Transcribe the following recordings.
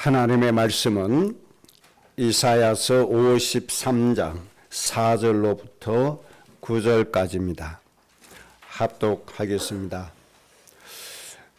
하나님의 말씀은 이사야서 53장 4절로부터 9절까지입니다. 합독하겠습니다.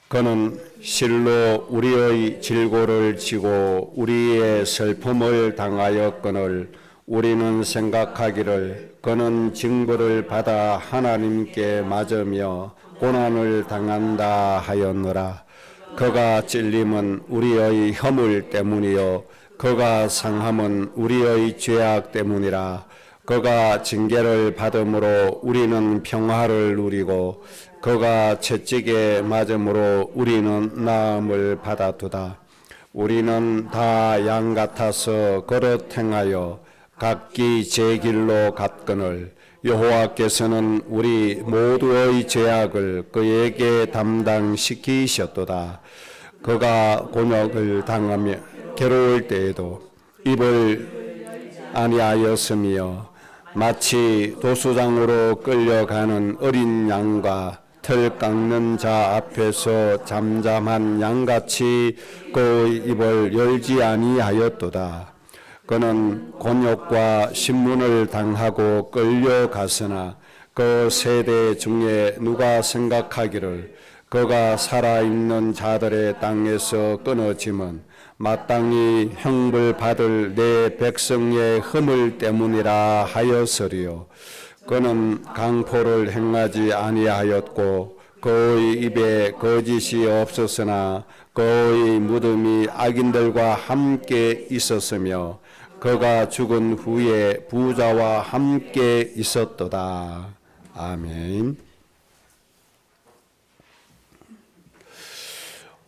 그는 실로 우리의 질고를 지고 우리의 슬픔을 당하였거늘 우리는 생각하기를 그는 징벌을 받아 하나님께 맞으며 고난을 당한다 하였노라. 그가 찔림은 우리의 허물 때문이요 그가 상함은 우리의 죄악 때문이라. 그가 징계를 받음으로 우리는 평화를 누리고 그가 채찍에 맞음으로 우리는 나음을 받았도다. 우리는 다 양 같아서 걸어 행하여 각기 제 길로 갔거늘 여호와께서는 우리 모두의 죄악을 그에게 담당시키셨도다. 그가 곤욕을 당하며 괴로울 때에도 입을 아니하였으며 마치 도수장으로 끌려가는 어린 양과 털 깎는 자 앞에서 잠잠한 양같이 그 입을 열지 아니하였도다. 그는 곤욕과 신문을 당하고 끌려갔으나 그 세대 중에 누가 생각하기를 그가 살아있는 자들의 땅에서 끊어짐은 마땅히 형벌 받을 내 백성의 허물 때문이라 하였으리요. 그는 강포를 행하지 아니하였고 그의 입에 거짓이 없었으나 그의 무덤이 악인들과 함께 있었으며 그가 죽은 후에 부자와 함께 있었도다. 아멘.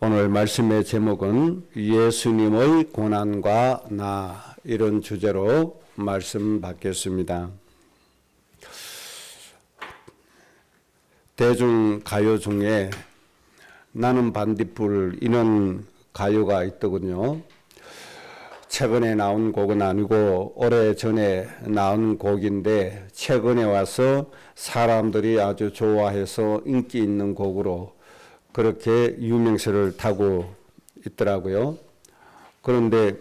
오늘 말씀의 제목은 예수님의 고난과 나, 이런 주제로 말씀 받겠습니다. 대중 가요 중에 나는 반딧불 이런 가요가 있더군요. 최근에 나온 곡은 아니고 오래전에 나온 곡인데 최근에 와서 사람들이 아주 좋아해서 인기 있는 곡으로 그렇게 유명세를 타고 있더라고요. 그런데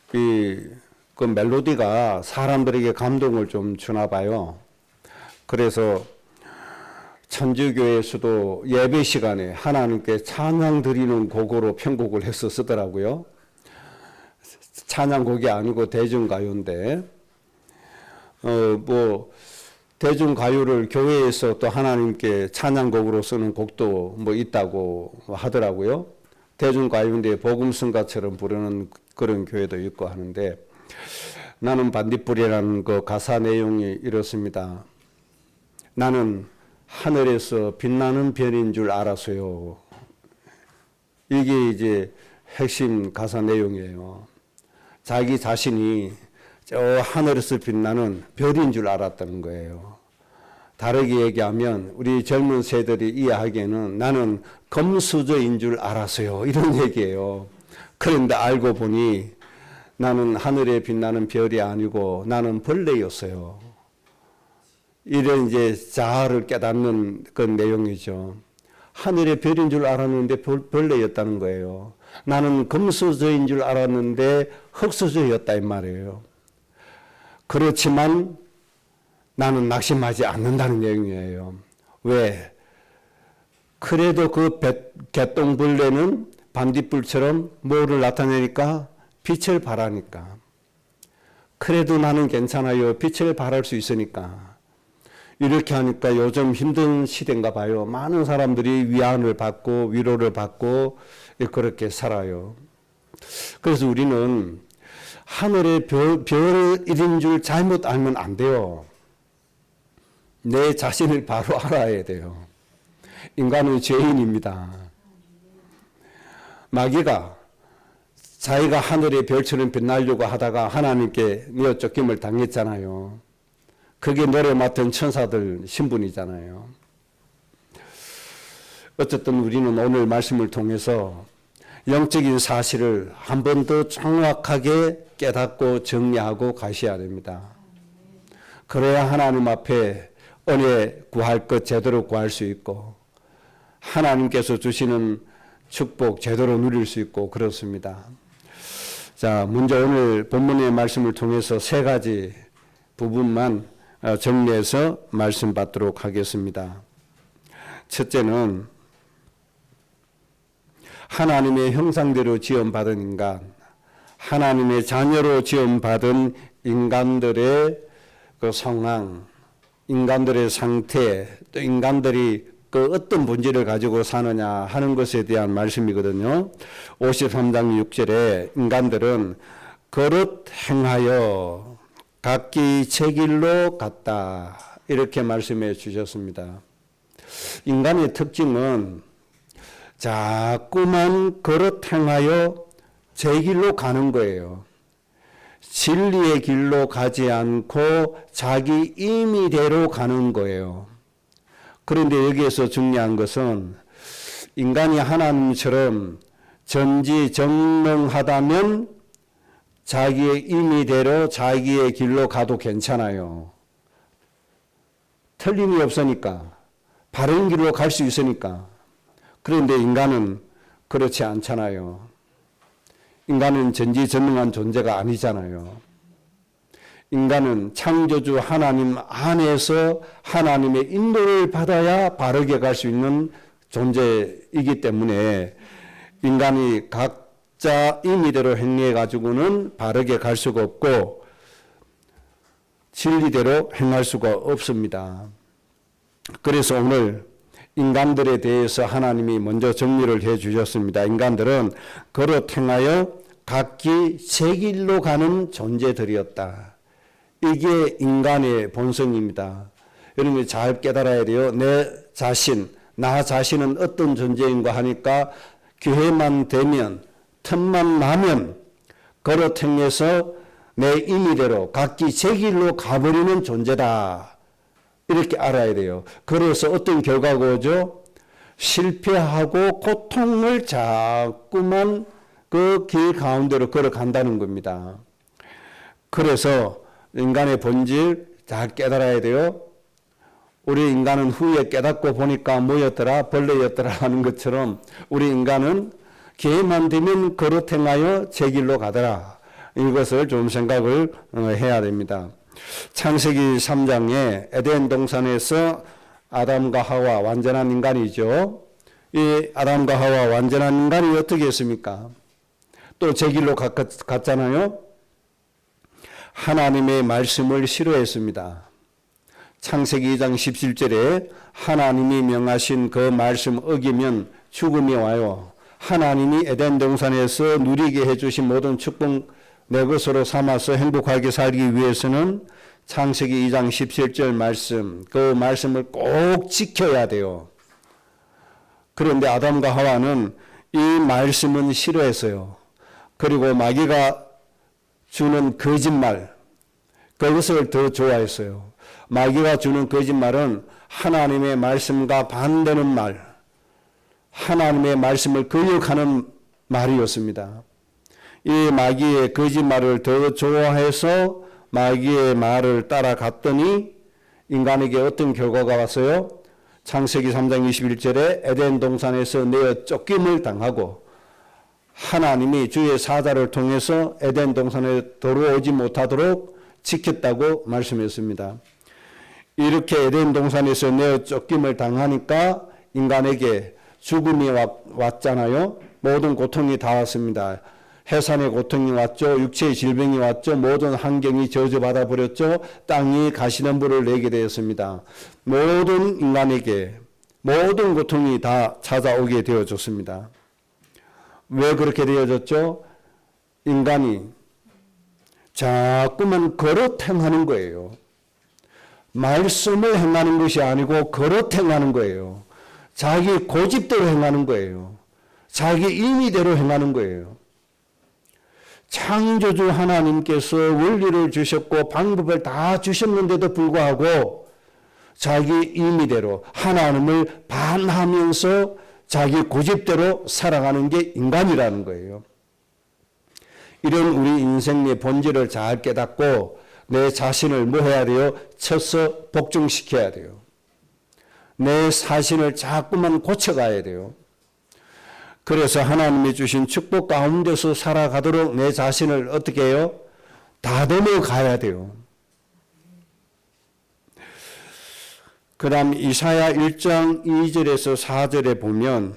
그 멜로디가 사람들에게 감동을 좀 주나 봐요. 그래서 천주교에서도 예배 시간에 하나님께 찬양 드리는 곡으로 편곡을 해서 쓰더라고요. 찬양곡이 아니고 대중가요인데, 대중가요를 교회에서 또 하나님께 찬양곡으로 쓰는 곡도 있다고 하더라고요. 대중가요인데 복음성가처럼 부르는 그런 교회도 있고 하는데, 나는 반딧불이라는 그 가사 내용이 이렇습니다. 나는 하늘에서 빛나는 별인 줄 알았어요. 이게 이제 핵심 가사 내용이에요. 자기 자신이 저 하늘에서 빛나는 별인 줄 알았다는 거예요. 다르게 얘기하면 우리 젊은 세대들이 이해하기에는 나는 금수저인 줄 알았어요. 이런 얘기예요. 그런데 알고 보니 나는 하늘에 빛나는 별이 아니고 나는 벌레였어요. 이런 이제 자아를 깨닫는 그 내용이죠. 하늘의 별인 줄 알았는데 벌레였다는 거예요. 나는 금수저인 줄 알았는데 흙수저였다 이 말이에요. 그렇지만 나는 낙심하지 않는다는 내용이에요. 왜? 그래도 그 개똥벌레는 반딧불처럼 뭐를 나타내니까 빛을 발하니까. 그래도 나는 괜찮아요. 빛을 발할 수 있으니까. 이렇게 하니까 요즘 힘든 시대인가 봐요. 많은 사람들이 위안을 받고 위로를 받고 그렇게 살아요. 그래서 우리는 하늘의 별인 줄 잘못 알면 안 돼요. 내 자신을 바로 알아야 돼요. 인간은 죄인입니다. 마귀가 자기가 하늘의 별처럼 빛나려고 하다가 하나님께 내어 쫓김을 당했잖아요. 그게 노래 맡은 천사들 신분이잖아요. 어쨌든 우리는 오늘 말씀을 통해서 영적인 사실을 한 번 더 정확하게 깨닫고 정리하고 가셔야 됩니다. 그래야 하나님 앞에 은혜 구할 것 제대로 구할 수 있고 하나님께서 주시는 축복 제대로 누릴 수 있고 그렇습니다. 자, 먼저 오늘 본문의 말씀을 통해서 세 가지 부분만 정리해서 말씀 받도록 하겠습니다. 첫째는 하나님의 형상대로 지음받은 인간, 하나님의 자녀로 지음받은 인간들의 그 상황, 인간들의 상태, 또 인간들이 그 어떤 본질을 가지고 사느냐 하는 것에 대한 말씀이거든요. 53장 6절에 인간들은 그릇 행하여 각기 제 길로 갔다, 이렇게 말씀해 주셨습니다. 인간의 특징은 자꾸만 그릇 행하여 제 길로 가는 거예요. 진리의 길로 가지 않고 자기 임의대로 가는 거예요. 그런데 여기에서 중요한 것은 인간이 하나님처럼 전지전능하다면 자기의 임의대로 자기의 길로 가도 괜찮아요. 틀림이 없으니까, 바른 길로 갈 수 있으니까. 그런데 인간은 그렇지 않잖아요. 인간은 전지전능한 존재가 아니잖아요. 인간은 창조주 하나님 안에서 하나님의 인도를 받아야 바르게 갈 수 있는 존재이기 때문에 인간이 각자 임의대로 행해 가지고는 바르게 갈 수가 없고 진리대로 행할 수가 없습니다. 그래서 오늘 인간들에 대해서 하나님이 먼저 정리를 해 주셨습니다. 인간들은 그릇 행하여 각기 제 길로 가는 존재들이었다. 이게 인간의 본성입니다. 여러분이 잘 깨달아야 돼요. 나 자신은 어떤 존재인가 하니까 기회만 되면, 틈만 나면 걸어 행해서 내 임의대로 각기 제 길로 가버리는 존재다, 이렇게 알아야 돼요. 그래서 어떤 결과가 오죠? 실패하고 고통을 자꾸만 그 길 가운데로 걸어간다는 겁니다. 그래서 인간의 본질 잘 깨달아야 돼요. 우리 인간은 후에 깨닫고 보니까 뭐였더라? 벌레였더라 하는 것처럼 우리 인간은 기회만 되면 그릇 행하여 제 길로 가더라. 이것을 좀 생각을 해야 됩니다. 창세기 3장에 에덴 동산에서 아담과 하와, 완전한 인간이죠. 이 아담과 하와 완전한 인간이 어떻게 했습니까? 또 제 길로 갔잖아요. 하나님의 말씀을 싫어했습니다. 창세기 2장 17절에 하나님이 명하신 그 말씀 어기면 죽음이 와요. 하나님이 에덴 동산에서 누리게 해주신 모든 축복 내 것으로 삼아서 행복하게 살기 위해서는 창세기 2장 17절 말씀, 그 말씀을 꼭 지켜야 돼요. 그런데 아담과 하와는 이 말씀은 싫어했어요. 그리고 마귀가 주는 거짓말, 그것을 더 좋아했어요. 마귀가 주는 거짓말은 하나님의 말씀과 반대는 말, 하나님의 말씀을 거역하는 말이었습니다. 이 마귀의 거짓말을 더 좋아해서 마귀의 말을 따라갔더니 인간에게 어떤 결과가 왔어요? 창세기 3장 21절에 에덴 동산에서 내어 쫓김을 당하고 하나님이 주의 사자를 통해서 에덴 동산에 들어오지 못하도록 지켰다고 말씀했습니다. 이렇게 에덴 동산에서 내어 쫓김을 당하니까 인간에게 죽음이 왔잖아요. 모든 고통이 다 왔습니다. 해산의 고통이 왔죠. 육체의 질병이 왔죠. 모든 환경이 저주받아 버렸죠. 땅이 가시덤불을 내게 되었습니다. 모든 인간에게 모든 고통이 다 찾아오게 되어졌습니다. 왜 그렇게 되어졌죠? 인간이 자꾸만 걸어 행하는 거예요. 말씀을 행하는 것이 아니고 걸어 행하는 거예요. 자기 고집대로 행하는 거예요. 자기 임의대로 행하는 거예요. 창조주 하나님께서 원리를 주셨고 방법을 다 주셨는데도 불구하고 자기 임의대로 하나님을 반하면서 자기 고집대로 살아가는 게 인간이라는 거예요. 이런 우리 인생의 본질을 잘 깨닫고 내 자신을 뭐 해야 돼요? 쳐서 복종시켜야 돼요. 내 사신을 자꾸만 고쳐가야 돼요. 그래서 하나님이 주신 축복 가운데서 살아가도록 내 자신을 어떻게 해요? 다듬어 가야 돼요. 그 다음 이사야 1장 2절에서 4절에 보면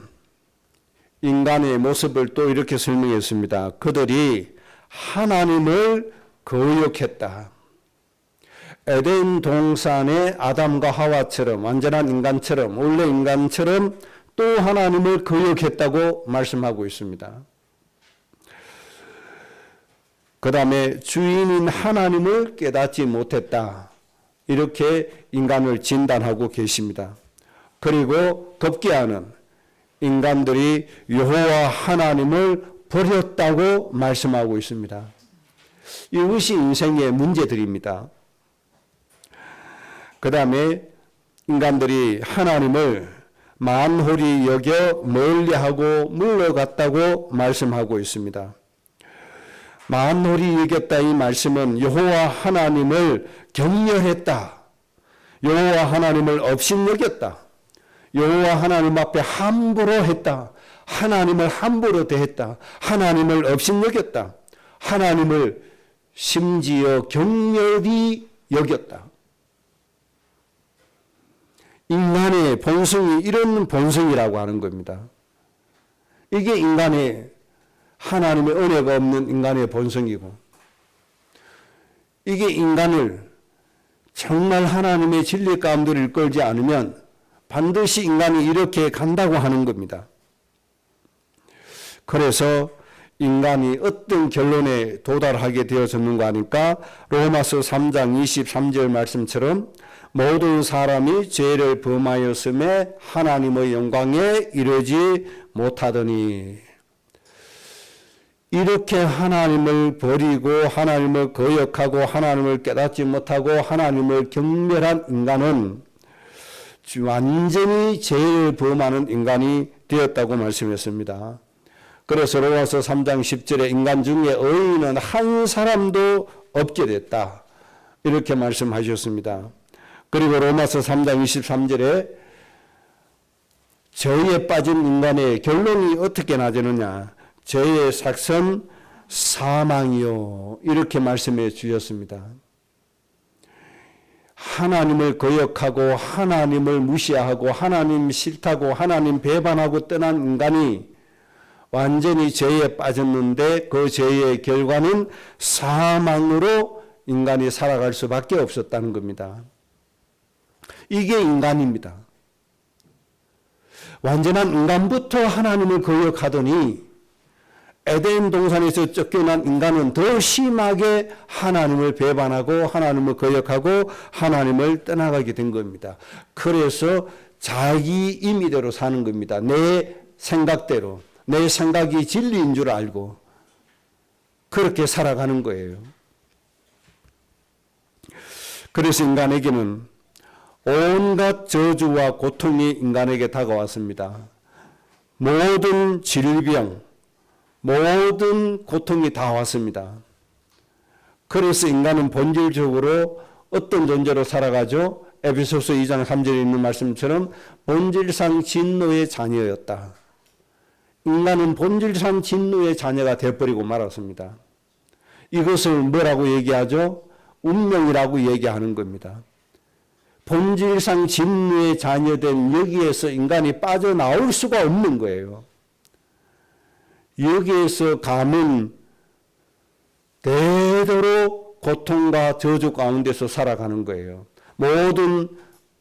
인간의 모습을 또 이렇게 설명했습니다. 그들이 하나님을 거역했다. 에덴 동산의 아담과 하와처럼 완전한 인간처럼 원래 인간처럼 또 하나님을 거역했다고 말씀하고 있습니다. 그 다음에 주인인 하나님을 깨닫지 못했다. 이렇게 인간을 진단하고 계십니다. 그리고 급기야는 인간들이 여호와 하나님을 버렸다고 말씀하고 있습니다. 이것이 인생의 문제들입니다. 그 다음에 인간들이 하나님을 만홀히 여겨 멀리하고 물러갔다고 말씀하고 있습니다. 만홀히 여겼다 이 말씀은 여호와 하나님을 경멸했다. 여호와 하나님을 업신여겼다. 여호와 하나님 앞에 함부로 했다. 하나님을 함부로 대했다. 하나님을 업신여겼다. 하나님을 심지어 경멸히 여겼다. 인간의 본성이 이런 본성이라고 하는 겁니다. 이게 인간의 하나님의 은혜가 없는 인간의 본성이고 이게 인간을 정말 하나님의 진리 가운데로 이끌지 않으면 반드시 인간이 이렇게 간다고 하는 겁니다. 그래서 인간이 어떤 결론에 도달하게 되어졌는가 하니까 로마서 3장 23절 말씀처럼 모든 사람이 죄를 범하였음에 하나님의 영광에 이르지 못하더니 이렇게 하나님을 버리고 하나님을 거역하고 하나님을 깨닫지 못하고 하나님을 경멸한 인간은 완전히 죄를 범하는 인간이 되었다고 말씀했습니다. 그래서 로마서 3장 10절에 인간 중에 의인은 한 사람도 없게 됐다. 이렇게 말씀하셨습니다. 그리고 로마서 3장 23절에 죄에 빠진 인간의 결론이 어떻게 나타나느냐. 죄의 삭선 사망이요. 이렇게 말씀해 주셨습니다. 하나님을 거역하고 하나님을 무시하고 하나님 싫다고 하나님 배반하고 떠난 인간이 완전히 죄에 빠졌는데 그 죄의 결과는 사망으로 인간이 살아갈 수밖에 없었다는 겁니다. 이게 인간입니다. 완전한 인간부터 하나님을 거역하더니 에덴 동산에서 쫓겨난 인간은 더 심하게 하나님을 배반하고 하나님을 거역하고 하나님을 떠나가게 된 겁니다. 그래서 자기 임의대로 사는 겁니다. 내 생각대로. 내 생각이 진리인 줄 알고 그렇게 살아가는 거예요. 그래서 인간에게는 온갖 저주와 고통이 인간에게 다가왔습니다. 모든 질병, 모든 고통이 다 왔습니다. 그래서 인간은 본질적으로 어떤 존재로 살아가죠? 에베소서 2장 3절에 있는 말씀처럼 본질상 진노의 자녀였다. 인간은 본질상 진노의 자녀가 되어버리고 말았습니다. 이것을 뭐라고 얘기하죠? 운명이라고 얘기하는 겁니다. 본질상 진노의 자녀된 여기에서 인간이 빠져나올 수가 없는 거예요. 여기에서 감은 대대로 고통과 저주 가운데서 살아가는 거예요. 모든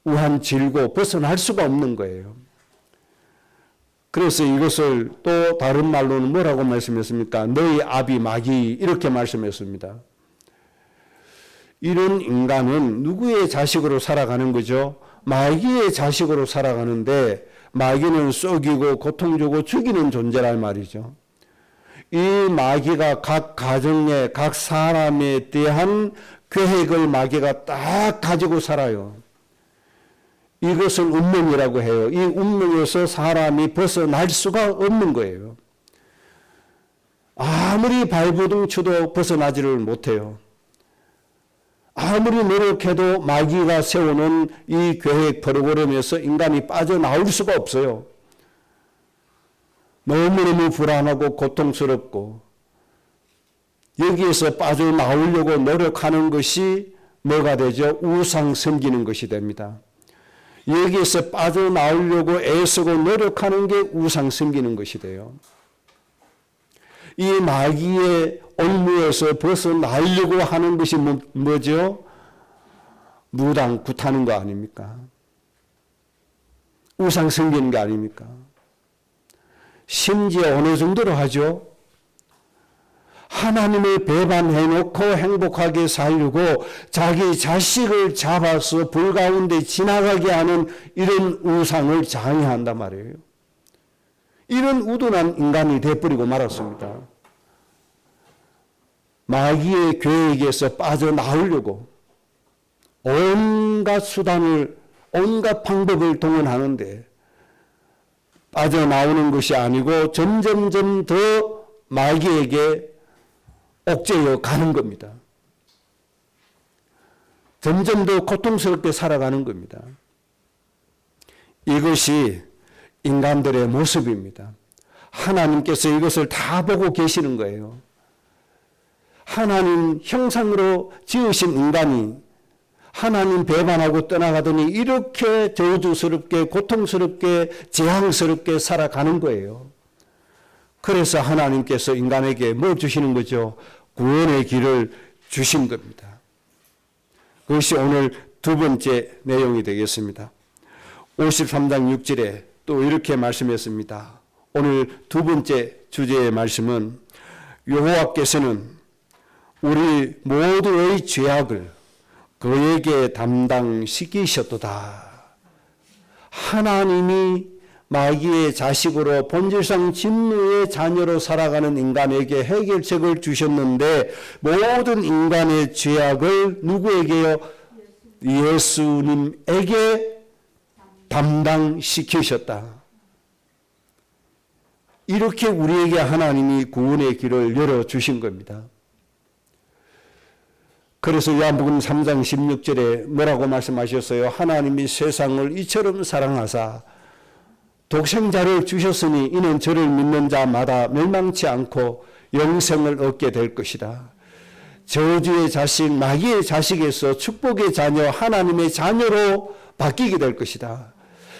우한 질고 벗어날 수가 없는 거예요. 그래서 이것을 또 다른 말로는 뭐라고 말씀했습니까? 너희 아비 마귀 이렇게 말씀했습니다. 이런 인간은 누구의 자식으로 살아가는 거죠? 마귀의 자식으로 살아가는데 마귀는 썩이고 고통 주고 죽이는 존재란 말이죠. 이 마귀가 각 가정에 각 사람에 대한 계획을 마귀가 딱 가지고 살아요. 이것을 운명이라고 해요. 이 운명에서 사람이 벗어날 수가 없는 거예요. 아무리 발버둥 쳐도 벗어나지를 못해요. 아무리 노력해도 마귀가 세우는 이 계획 프로그램에서 인간이 빠져나올 수가 없어요. 너무너무 불안하고 고통스럽고 여기에서 빠져나오려고 노력하는 것이 뭐가 되죠? 우상 섬기는 것이 됩니다. 여기에서 빠져나오려고 애쓰고 노력하는 게 우상 섬기는 것이 돼요. 이 마귀의 옥무에서 벗어나려고 하는 것이 뭐죠? 무당 굿하는 거 아닙니까? 우상 섬기는 게 아닙니까? 심지어 어느 정도로 하죠? 하나님을 배반해놓고 행복하게 살려고 자기 자식을 잡아서 불 가운데 지나가게 하는 이런 우상을 장애한단 말이에요. 이런 우둔한 인간이 되어버리고 말았습니다. 마귀의 계획에서 빠져나오려고 온갖 수단을, 온갖 방법을 동원하는데 빠져나오는 것이 아니고 점점점 더 마귀에게 옥죄어 가는 겁니다. 점점 더 고통스럽게 살아가는 겁니다. 이것이 인간들의 모습입니다. 하나님께서 이것을 다 보고 계시는 거예요. 하나님 형상으로 지으신 인간이 하나님 배반하고 떠나가더니 이렇게 저주스럽게 고통스럽게 재앙스럽게 살아가는 거예요. 그래서 하나님께서 인간에게 뭘 주시는 거죠? 구원의 길을 주신 겁니다. 그것이 오늘 두 번째 내용이 되겠습니다. 53장 6절에 또 이렇게 말씀했습니다. 오늘 두 번째 주제의 말씀은 여호와께서는 우리 모두의 죄악을 그에게 담당시키셨도다. 하나님이 마귀의 자식으로 본질상 진노의 자녀로 살아가는 인간에게 해결책을 주셨는데 모든 인간의 죄악을 누구에게요? 예수님에게 담당시키셨다. 이렇게 우리에게 하나님이 구원의 길을 열어주신 겁니다. 그래서 요한복음 3장 16절에 뭐라고 말씀하셨어요? 하나님이 세상을 이처럼 사랑하사 독생자를 주셨으니 이는 저를 믿는 자마다 멸망치 않고 영생을 얻게 될 것이다. 저주의 자식, 마귀의 자식에서 축복의 자녀, 하나님의 자녀로 바뀌게 될 것이다.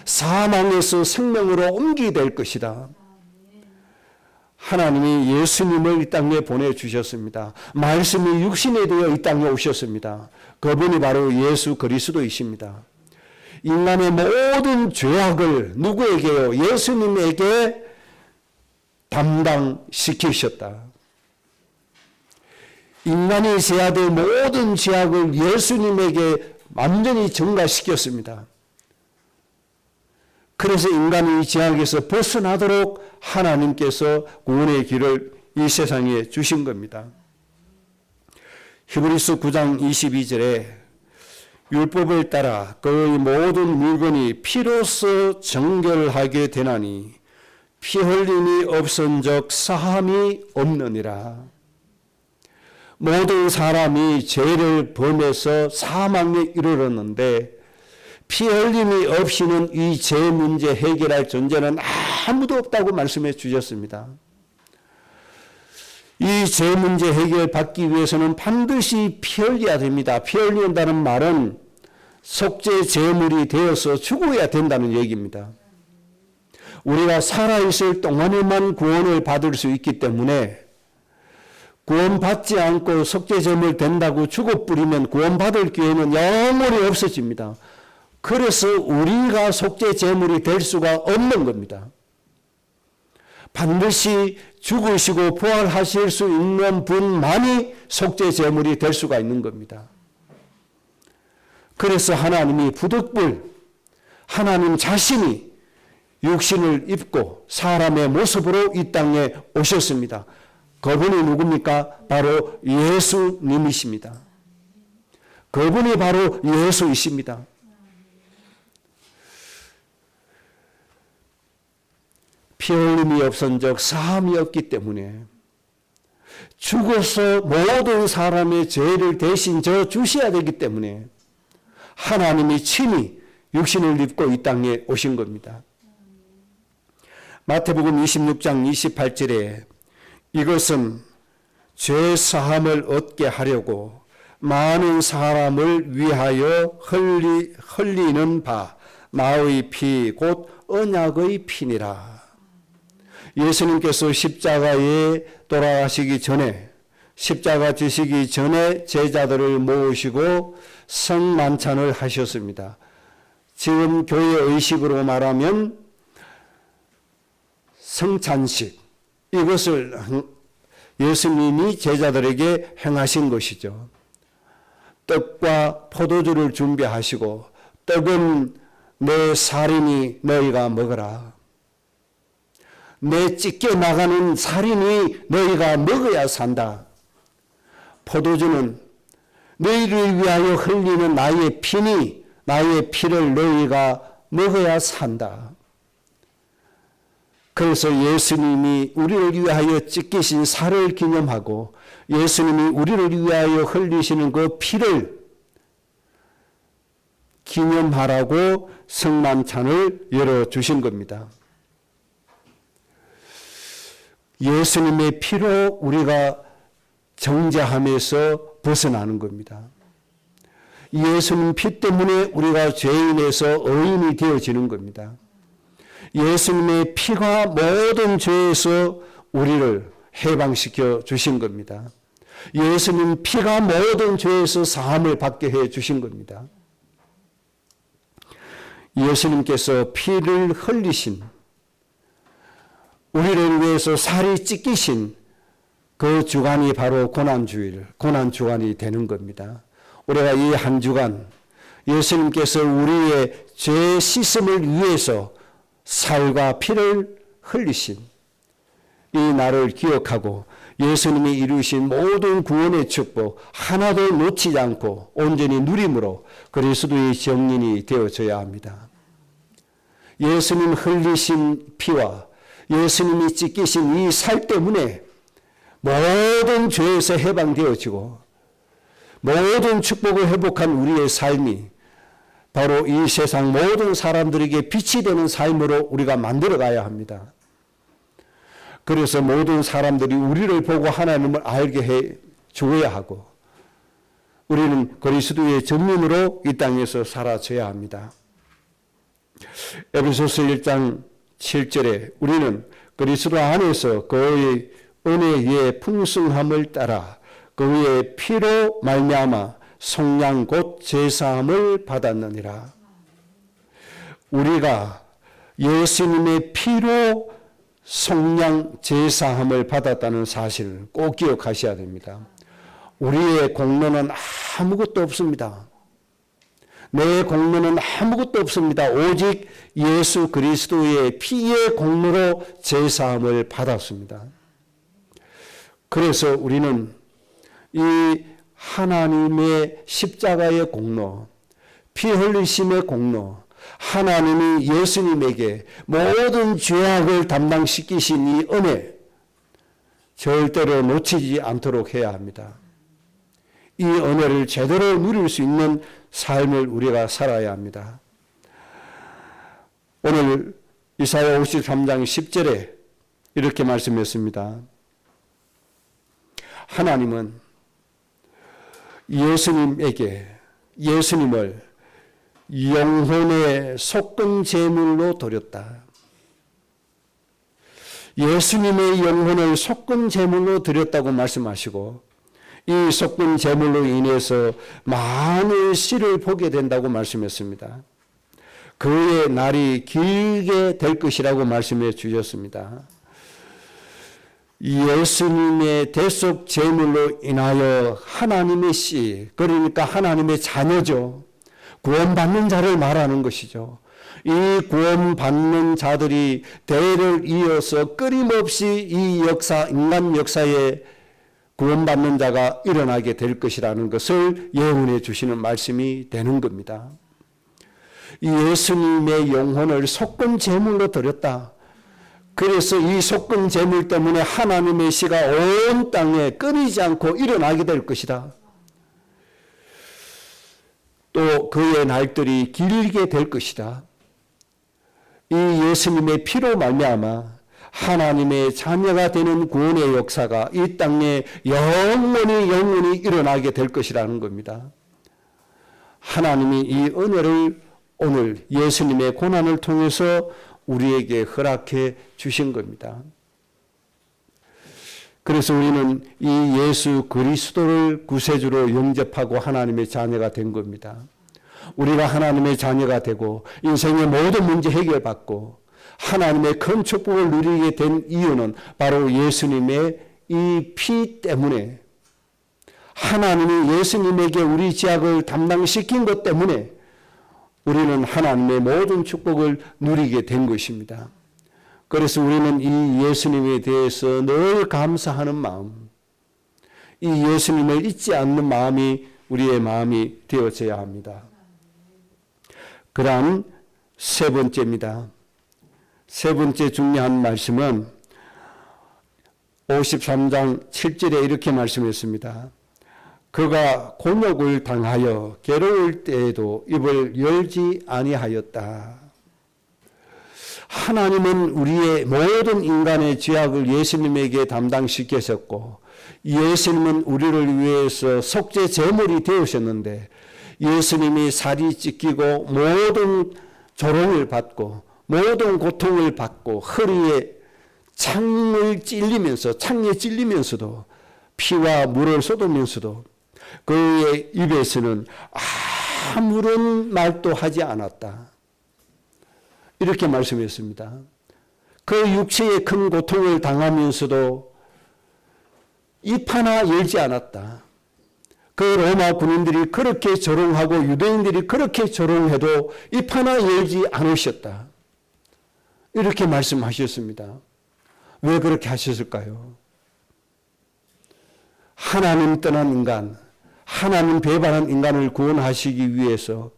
사망에서 생명으로 옮기게 될 것이다. 하나님이 예수님을 이 땅에 보내주셨습니다. 말씀이 육신이 되어 이 땅에 오셨습니다. 그분이 바로 예수 그리스도이십니다. 인간의 모든 죄악을 누구에게요? 예수님에게 담당시키셨다. 인간이 져야 될 모든 죄악을 예수님에게 완전히 전가시켰습니다. 그래서 인간이 이 죄악에서 벗어나도록 하나님께서 구원의 길을 이 세상에 주신 겁니다. 히브리서 9장 22절에 율법을 따라 그의 모든 물건이 피로써 정결하게 되나니 피 흘림이 없은즉 사함이 없느니라. 모든 사람이 죄를 범해서 사망에 이르렀는데 피 흘림이 없이는 이 죄 문제 해결할 존재는 아무도 없다고 말씀해 주셨습니다. 이 죄 문제 해결받기 위해서는 반드시 피 흘려야 됩니다. 피 흘린다는 말은 속죄 제물이 되어서 죽어야 된다는 얘기입니다. 우리가 살아있을 동안에만 구원을 받을 수 있기 때문에 구원받지 않고 속죄 제물 된다고 죽어버리면 구원받을 기회는 영원히 없어집니다. 그래서 우리가 속죄 제물이 될 수가 없는 겁니다. 반드시 죽으시고 부활하실 수 있는 분만이 속죄 제물이 될 수가 있는 겁니다. 그래서 하나님이 부득불 하나님 자신이 육신을 입고 사람의 모습으로 이 땅에 오셨습니다. 그분이 누굽니까? 바로 예수님이십니다. 그분이 바로 예수이십니다. 피 흘림이 없은즉 사함이 없기 때문에 죽어서 모든 사람의 죄를 대신 져 주셔야 되기 때문에 하나님이 친히 육신을 입고 이 땅에 오신 겁니다. 마태복음 26장 28절에 이것은 죄 사함을 얻게 하려고 많은 사람을 위하여 흘리는 바 나의 피 곧 언약의 피니라. 예수님께서 십자가에 돌아가시기 전에, 십자가 지시기 전에 제자들을 모으시고 성만찬을 하셨습니다. 지금 교회 의식으로 말하면 성찬식, 이것을 예수님이 제자들에게 행하신 것이죠. 떡과 포도주를 준비하시고 떡은 내 살이니 너희가 먹어라. 내 찢겨 나가는 살이니 너희가 먹어야 산다. 포도주는 너희를 위하여 흘리는 나의 피니 나의 피를 너희가 먹어야 산다. 그래서 예수님이 우리를 위하여 찢기신 살을 기념하고 예수님이 우리를 위하여 흘리시는 그 피를 기념하라고 성만찬을 열어주신 겁니다. 예수님의 피로 우리가 정죄함에서 벗어나는 겁니다. 예수님 피 때문에 우리가 죄인에서 의인이 되어지는 겁니다. 예수님의 피가 모든 죄에서 우리를 해방시켜 주신 겁니다. 예수님 피가 모든 죄에서 사함을 받게 해 주신 겁니다. 예수님께서 피를 흘리신, 우리를 위해서 살이 찢기신 그 주간이 바로 고난주일, 고난주간이 되는 겁니다. 우리가 이 한 주간 예수님께서 우리의 죄 씻음을 위해서 살과 피를 흘리신 이 날을 기억하고 예수님이 이루신 모든 구원의 축복 하나도 놓치지 않고 온전히 누림으로 그리스도의 정인이 되어져야 합니다. 예수님 흘리신 피와 예수님이 찢기신 이 살 때문에 모든 죄에서 해방되어지고 모든 축복을 회복한 우리의 삶이 바로 이 세상 모든 사람들에게 빛이 되는 삶으로 우리가 만들어 가야 합니다. 그래서 모든 사람들이 우리를 보고 하나님을 알게 해 주어야 하고 우리는 그리스도의 전민으로 이 땅에서 살아져야 합니다. 에베소서 1장 7절에 우리는 그리스도 안에서 그의 은혜의 풍성함을 따라 그의 피로 말미암아 속량 곧 제사함을 받았느니라. 우리가 예수님의 피로 속량 제사함을 받았다는 사실을 꼭 기억하셔야 됩니다. 우리의 공로는 아무것도 없습니다. 내 공로는 아무것도 없습니다. 오직 예수 그리스도의 피의 공로로 제사함을 받았습니다. 그래서 우리는 이 하나님의 십자가의 공로, 피 흘리심의 공로, 하나님이 예수님에게 모든 죄악을 담당시키신 이 은혜 절대로 놓치지 않도록 해야 합니다. 이 은혜를 제대로 누릴 수 있는 삶을 우리가 살아야 합니다. 오늘 이사야 53장 10절에 이렇게 말씀했습니다. 하나님은 예수님을 영혼의 속금 제물로 드렸다. 예수님의 영혼을 속금 제물로 드렸다고 말씀하시고 이 속금 제물로 인해서 많은 씨를 보게 된다고 말씀했습니다. 그의 날이 길게 될 것이라고 말씀해 주셨습니다. 예수님의 대속 제물로 인하여 하나님의 씨, 그러니까 하나님의 자녀죠. 구원받는 자를 말하는 것이죠. 이 구원받는 자들이 대를 이어서 끊임없이 이 역사, 인간 역사에 구원받는 자가 일어나게 될 것이라는 것을 예언해 주시는 말씀이 되는 겁니다. 예수님의 영혼을 속금 제물로 드렸다. 그래서 이 속금 제물 때문에 하나님의 씨가 온 땅에 끊이지 않고 일어나게 될 것이다. 또 그의 날들이 길게 될 것이다. 이 이 예수님의 피로 말미암아 하나님의 자녀가 되는 구원의 역사가 이 땅에 영원히 일어나게 될 것이라는 겁니다. 하나님이 이 은혜를 오늘 예수님의 고난을 통해서 우리에게 허락해 주신 겁니다. 그래서 우리는 이 예수 그리스도를 구세주로 영접하고 하나님의 자녀가 된 겁니다. 우리가 하나님의 자녀가 되고 인생의 모든 문제 해결받고 하나님의 큰 축복을 누리게 된 이유는 바로 예수님의 이 피 때문에, 하나님이 예수님에게 우리 죄악을 담당시킨 것 때문에 우리는 하나님의 모든 축복을 누리게 된 것입니다. 그래서 우리는 이 예수님에 대해서 늘 감사하는 마음, 이 예수님을 잊지 않는 마음이 우리의 마음이 되어져야 합니다. 그 다음 세 번째입니다. 세 번째 중요한 말씀은 53장 7절에 이렇게 말씀했습니다. 그가 곤욕을 당하여 괴로울 때에도 입을 열지 아니하였다. 하나님은 우리의 모든 인간의 죄악을 예수님에게 담당시키셨고 예수님은 우리를 위해서 속죄 제물이 되으셨는데 예수님이 살이 찢기고 모든 조롱을 받고 모든 고통을 받고 허리에 창에 찔리면서도 피와 물을 쏟으면서도 그의 입에서는 아무런 말도 하지 않았다. 이렇게 말씀했습니다. 그 육체의 큰 고통을 당하면서도 입 하나 열지 않았다. 그 로마 군인들이 그렇게 조롱하고 유대인들이 그렇게 조롱해도 입 하나 열지 않으셨다. 이렇게 말씀하셨습니다. 왜 그렇게 하셨을까요? 하나님 떠난 인간, 하나님 배반한 인간을 구원하시기 위해서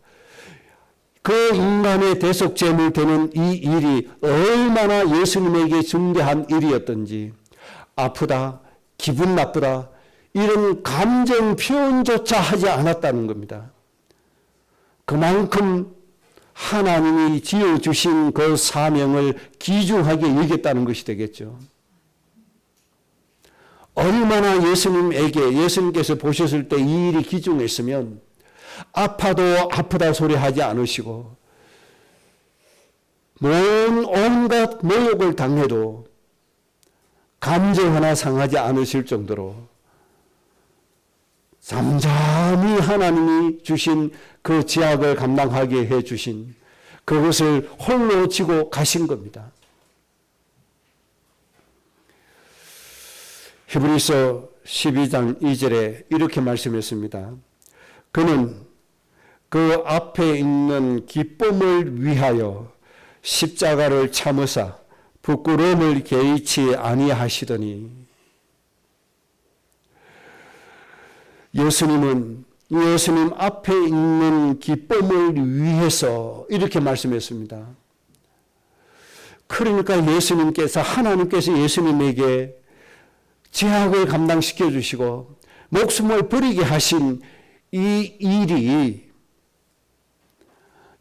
그 인간의 대속제물 되는 이 일이 얼마나 예수님에게 중대한 일이었던지, 아프다, 기분 나쁘다, 이런 감정 표현조차 하지 않았다는 겁니다. 그만큼 하나님이 지어주신 그 사명을 귀중하게 여겼다는 것이 되겠죠. 얼마나 예수님께서 보셨을 때 이 일이 귀중했으면 아파도 아프다 소리 하지 않으시고 온갖 모욕을 당해도 감정 하나 상하지 않으실 정도로 잠잠히 하나님이 주신 그 죄악을 감당하게 해주신 그것을 홀로 지고 가신 겁니다. 히브리서 12장 2절에 이렇게 말씀했습니다. 그는 그 앞에 있는 기쁨을 위하여 십자가를 참으사 부끄러움을 개의치 아니하시더니, 예수님 앞에 있는 기쁨을 위해서 이렇게 말씀했습니다. 그러니까 하나님께서 예수님에게 죄악을 감당시켜 주시고 목숨을 버리게 하신 이 일이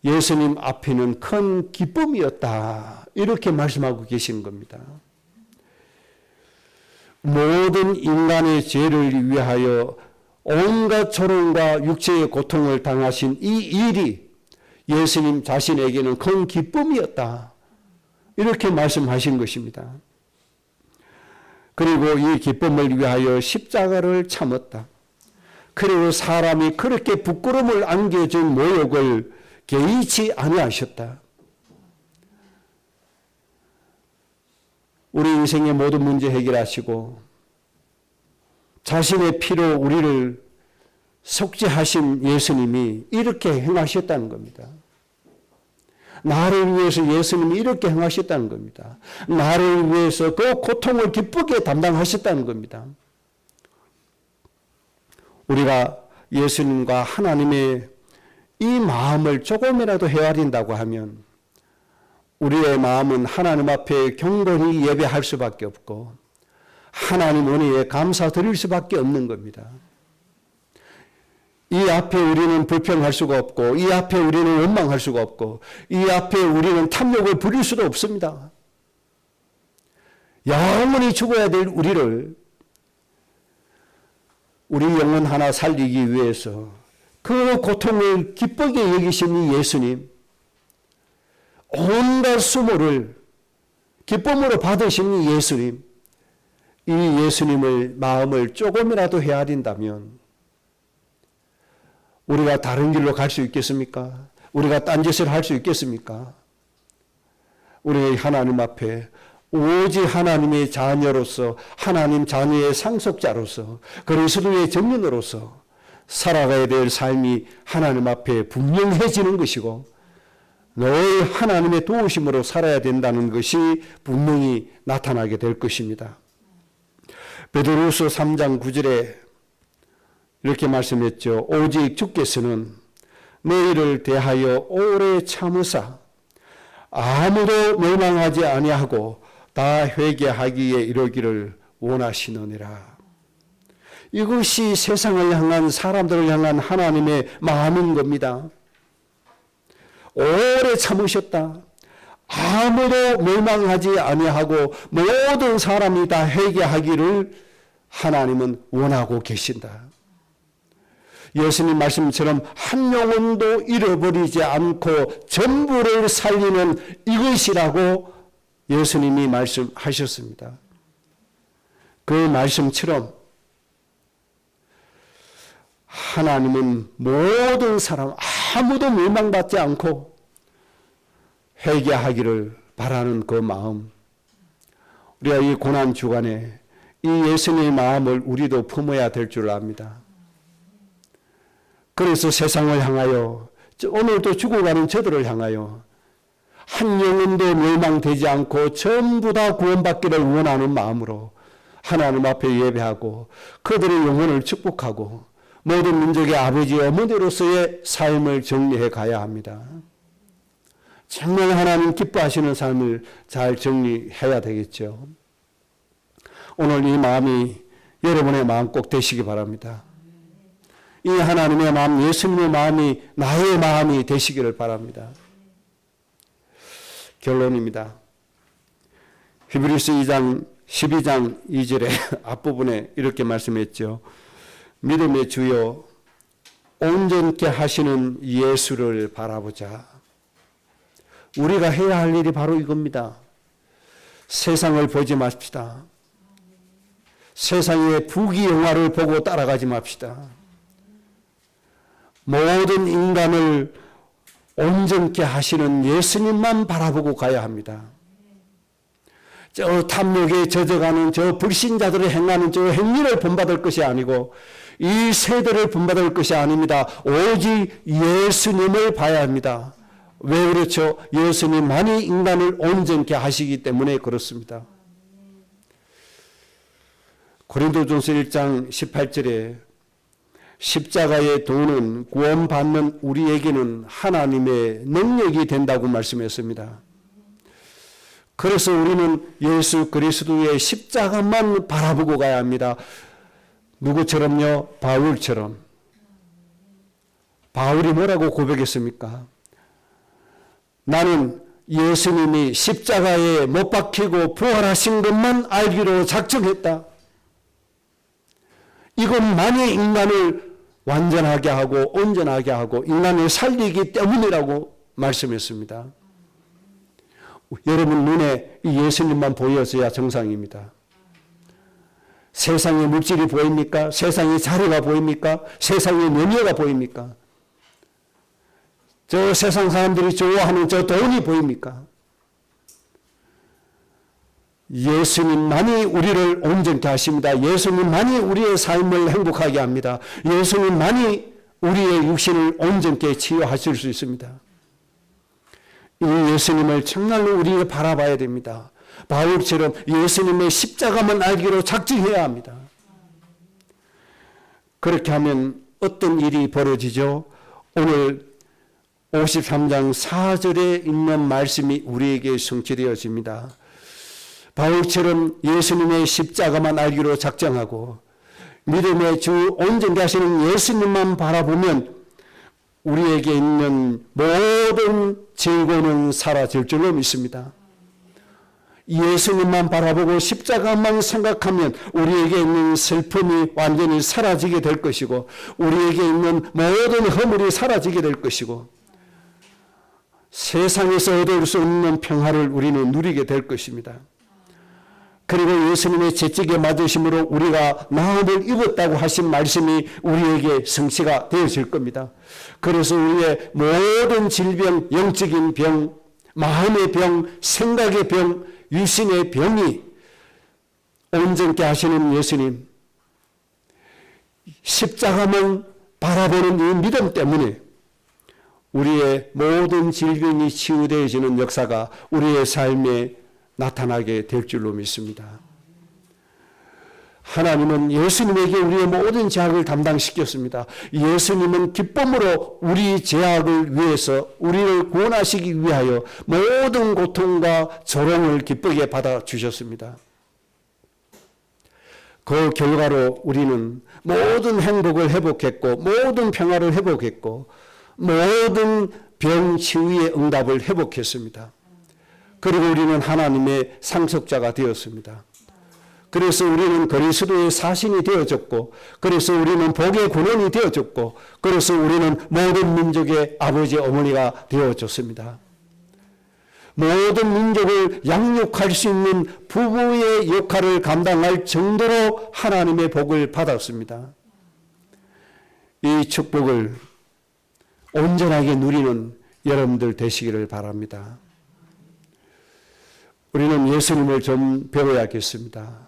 예수님 앞에는 큰 기쁨이었다. 이렇게 말씀하고 계신 겁니다. 모든 인간의 죄를 위하여 온갖 조롱과 육체의 고통을 당하신 이 일이 예수님 자신에게는 큰 기쁨이었다. 이렇게 말씀하신 것입니다. 그리고 이 기쁨을 위하여 십자가를 참았다. 그리고 사람이 그렇게 부끄러움을 안겨준 모욕을 개의치 아니하셨다. 우리 인생의 모든 문제 해결하시고 자신의 피로 우리를 속죄하신 예수님이 이렇게 행하셨다는 겁니다. 나를 위해서 예수님이 이렇게 행하셨다는 겁니다. 나를 위해서 그 고통을 기쁘게 담당하셨다는 겁니다. 우리가 예수님과 하나님의 이 마음을 조금이라도 헤아린다고 하면 우리의 마음은 하나님 앞에 경건히 예배할 수밖에 없고 하나님 은혜에 감사드릴 수밖에 없는 겁니다. 이 앞에 우리는 불평할 수가 없고, 이 앞에 우리는 원망할 수가 없고, 이 앞에 우리는 탐욕을 부릴 수도 없습니다. 영원히 죽어야 될 우리를 우리 영혼 하나 살리기 위해서 그 고통을 기쁘게 여기신 이 예수님, 온갖 수모를 기쁨으로 받으신 이 예수님, 이 예수님을 마음을 조금이라도 헤아린다면 우리가 다른 길로 갈 수 있겠습니까? 우리가 딴짓을 할 수 있겠습니까? 우리 하나님 앞에 오직 하나님의 자녀로서, 하나님 자녀의 상속자로서, 그리스도의 정인으로서 살아가야 될 삶이 하나님 앞에 분명해지는 것이고, 늘 하나님의 도우심으로 살아야 된다는 것이 분명히 나타나게 될 것입니다. 베드로후서 3장 9절에 이렇게 말씀했죠. 오직 주께서는 너희를 대하여 오래 참으사 아무도 멸망하지 아니하고 다 회개하기에 이르기를 원하시느니라. 이것이 세상을 향한, 사람들을 향한 하나님의 마음인 겁니다. 오래 참으셨다. 아무도 멸망하지 아니하고 모든 사람이 다 회개하기를 하나님은 원하고 계신다. 예수님 말씀처럼 한 영혼도 잃어버리지 않고 전부를 살리는 이것이라고 예수님이 말씀하셨습니다. 그 말씀처럼 하나님은 모든 사람 아무도 멸망받지 않고 회개하기를 바라는 그 마음, 우리가 이 고난 주간에 이 예수님의 마음을 우리도 품어야 될 줄 압니다. 그래서 세상을 향하여, 오늘도 죽어가는 저들을 향하여 한 영혼도 멸망되지 않고 전부 다 구원받기를 원하는 마음으로 하나님 앞에 예배하고 그들의 영혼을 축복하고 모든 민족의 아버지 어머니로서의 삶을 정리해 가야 합니다. 정말 하나님 기뻐하시는 삶을 잘 정리해야 되겠죠. 오늘 이 마음이 여러분의 마음 꼭 되시기 바랍니다. 이 하나님의 마음, 예수님의 마음이 나의 마음이 되시기를 바랍니다. 결론입니다. 히브리서 2장 12장 2절의 앞부분에 이렇게 말씀했죠. 믿음의 주여 온전케 하시는 예수를 바라보자. 우리가 해야 할 일이 바로 이겁니다. 세상을 보지 맙시다. 세상의 부귀영화를 보고 따라가지 맙시다. 모든 인간을 온전케 하시는 예수님만 바라보고 가야 합니다. 저 탐욕에 젖어가는 저 불신자들을 행하는 저 행위를 본받을 것이 아니고 이 세대를 본받을 것이 아닙니다. 오직 예수님을 봐야 합니다. 왜 그렇죠? 예수님만이 인간을 온전케 하시기 때문에 그렇습니다. 고린도전서 1장 18절에 십자가의 도는 구원받는 우리에게는 하나님의 능력이 된다고 말씀했습니다. 그래서 우리는 예수 그리스도의 십자가만 바라보고 가야 합니다. 누구처럼요? 바울처럼. 바울이 뭐라고 고백했습니까? 나는 예수님이 십자가에 못 박히고 부활하신 것만 알기로 작정했다. 이것만이 인간을 완전하게 하고 온전하게 하고 인간을 살리기 때문이라고 말씀했습니다. 여러분 눈에 이 예수님만 보여서야 정상입니다. 세상의 물질이 보입니까? 세상의 자료가 보입니까? 세상의 명예가 보입니까? 저 세상 사람들이 좋아하는 저 돈이 보입니까? 예수님만이 우리를 온전케 하십니다. 예수님만이 우리의 삶을 행복하게 합니다. 예수님만이 우리의 육신을 온전케 치유하실 수 있습니다. 이 예수님을 정말로 우리가 바라봐야 됩니다. 바울처럼 예수님의 십자가만 알기로 작정해야 합니다. 그렇게 하면 어떤 일이 벌어지죠? 오늘 53장 4절에 있는 말씀이 우리에게 성취되어집니다. 바울처럼 예수님의 십자가만 알기로 작정하고 믿음의 주 온전케 하시는 예수님만 바라보면 우리에게 있는 모든 질고는 사라질 줄로 믿습니다. 예수님만 바라보고 십자가만 생각하면 우리에게 있는 슬픔이 완전히 사라지게 될 것이고 우리에게 있는 모든 허물이 사라지게 될 것이고 세상에서 얻을 수 없는 평화를 우리는 누리게 될 것입니다. 그리고 예수님의 채찍에 맞으심으로 우리가 나음을 입었다고 하신 말씀이 우리에게 성취가 되어질 겁니다. 그래서 우리의 모든 질병, 영적인 병, 마음의 병, 생각의 병, 유신의 병이 온전케 하시는 예수님, 십자가만 바라보는 이 믿음 때문에 우리의 모든 질병이 치유되어지는 역사가 우리의 삶에 나타나게 될 줄로 믿습니다. 하나님은 예수님에게 우리의 모든 죄악을 담당시켰습니다. 예수님은 기쁨으로 우리 죄악을 위해서 우리를 구원하시기 위하여 모든 고통과 조롱을 기쁘게 받아주셨습니다. 그 결과로 우리는 모든 행복을 회복했고 모든 평화를 회복했고 모든 병 치유의 응답을 회복했습니다. 그리고 우리는 하나님의 상속자가 되었습니다. 그래서 우리는 그리스도의 사신이 되어졌고 그래서 우리는 복의 근원이 되어졌고 그래서 우리는 모든 민족의 아버지 어머니가 되어졌습니다. 모든 민족을 양육할 수 있는 부모의 역할을 감당할 정도로 하나님의 복을 받았습니다. 이 축복을 온전하게 누리는 여러분들 되시기를 바랍니다. 우리는 예수님을 좀 배워야겠습니다.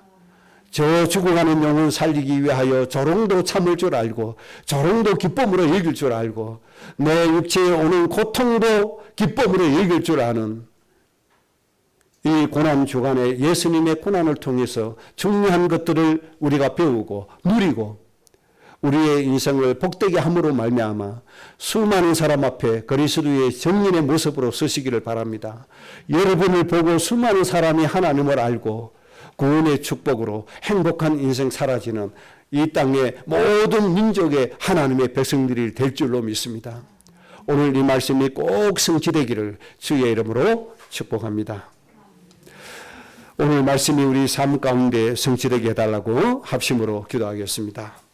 저 죽어가는 영혼 살리기 위하여 조롱도 참을 줄 알고 조롱도 기쁨으로 읽을 줄 알고 내 육체에 오는 고통도 기쁨으로 읽을 줄 아는 이 고난 주간에 예수님의 고난을 통해서 중요한 것들을 우리가 배우고 누리고 우리의 인생을 복되게 함으로 말미암아 수많은 사람 앞에 그리스도의 정인의 모습으로 서시기를 바랍니다. 여러분을 보고 수많은 사람이 하나님을 알고 구원의 축복으로 행복한 인생 사라지는 이 땅의 모든 민족의 하나님의 백성들이 될 줄로 믿습니다. 오늘 이 말씀이 꼭 성취되기를 주의 이름으로 축복합니다. 오늘 말씀이 우리 삶 가운데 성취되게 해달라고 합심으로 기도하겠습니다.